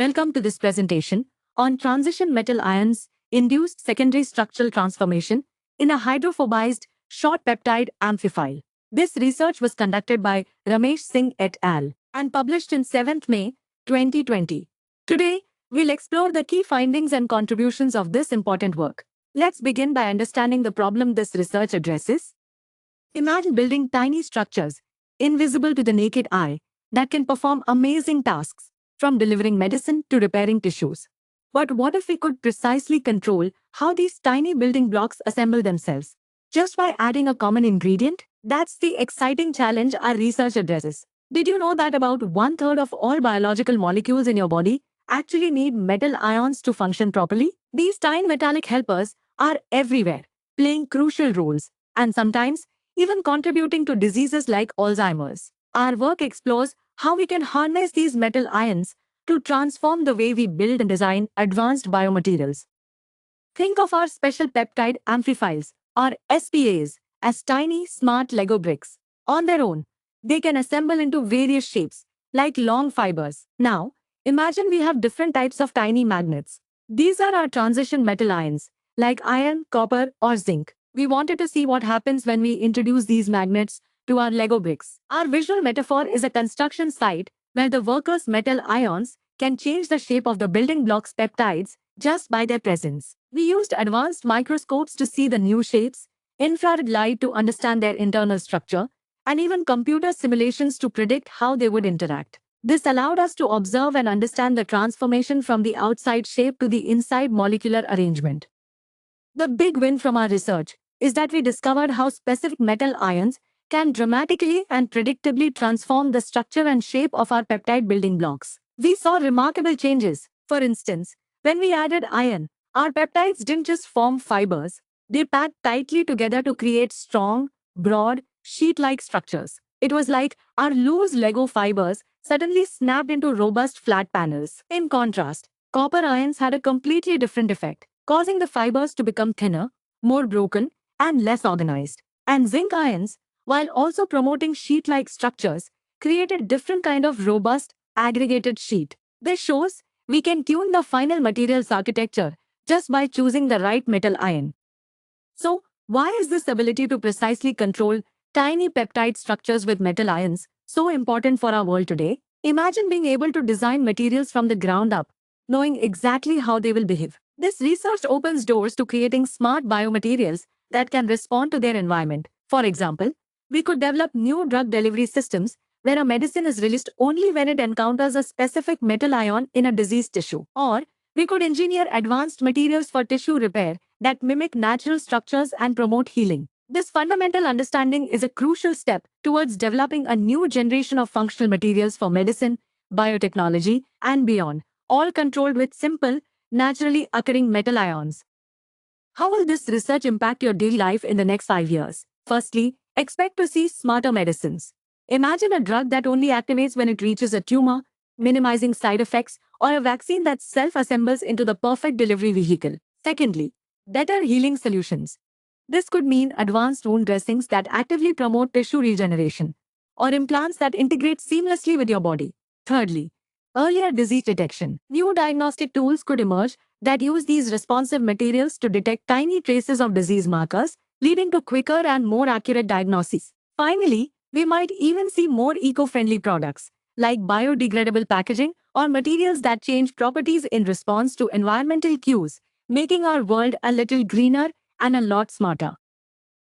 Welcome to this presentation on transition metal ions induced secondary structural transformation in a hydrophobized short peptide amphiphile. This research was conducted by Ramesh Singh et al. And published in 7th May 2020. Today, we'll explore the key findings and contributions of this important work. Let's begin by understanding the problem this research addresses. Imagine building tiny structures, invisible to the naked eye, that can perform amazing tasks, from delivering medicine to repairing tissues. But what if we could precisely control how these tiny building blocks assemble themselves? Just by adding a common ingredient? That's the exciting challenge our research addresses. Did you know that about 1/3 of all biological molecules in your body actually need metal ions to function properly? These tiny metallic helpers are everywhere, playing crucial roles, and sometimes even contributing to diseases like Alzheimer's. Our work explores how we can harness these metal ions to transform the way we build and design advanced biomaterials. Think of our special peptide amphiphiles, or SPAs, as tiny, smart Lego bricks. On their own, they can assemble into various shapes, like long fibers. Now, imagine we have different types of tiny magnets. These are our transition metal ions, like iron, copper, or zinc. We wanted to see what happens when we introduce these magnets to our Lego bricks. Our visual metaphor is a construction site where the workers' metal ions can change the shape of the building blocks peptides just by their presence. We used advanced microscopes to see the new shapes, infrared light to understand their internal structure, and even computer simulations to predict how they would interact. This allowed us to observe and understand the transformation from the outside shape to the inside molecular arrangement. The big win from our research is that we discovered how specific metal ions can dramatically and predictably transform the structure and shape of our peptide building blocks. We saw remarkable changes. For instance, when we added iron, our peptides didn't just form fibers, they packed tightly together to create strong, broad, sheet-like structures. It was like our loose Lego fibers suddenly snapped into robust flat panels. In contrast, copper ions had a completely different effect, causing the fibers to become thinner, more broken, and less organized. And zinc ions, while also promoting sheet-like structures, created a different kind of robust, aggregated sheet. This shows we can tune the final materials architecture just by choosing the right metal ion. So, why is this ability to precisely control tiny peptide structures with metal ions so important for our world today? Imagine being able to design materials from the ground up, knowing exactly how they will behave. This research opens doors to creating smart biomaterials that can respond to their environment. For example, we could develop new drug delivery systems where a medicine is released only when it encounters a specific metal ion in a diseased tissue. Or we could engineer advanced materials for tissue repair that mimic natural structures and promote healing. This fundamental understanding is a crucial step towards developing a new generation of functional materials for medicine, biotechnology, and beyond, all controlled with simple, naturally occurring metal ions. How will this research impact your daily life in the next 5 years? Firstly, expect to see smarter medicines. Imagine a drug that only activates when it reaches a tumor, minimizing side effects, or a vaccine that self-assembles into the perfect delivery vehicle. Secondly, better healing solutions. This could mean advanced wound dressings that actively promote tissue regeneration, or implants that integrate seamlessly with your body. Thirdly, earlier disease detection. New diagnostic tools could emerge that use these responsive materials to detect tiny traces of disease markers, leading to quicker and more accurate diagnoses. Finally, we might even see more eco-friendly products, like biodegradable packaging or materials that change properties in response to environmental cues, making our world a little greener and a lot smarter.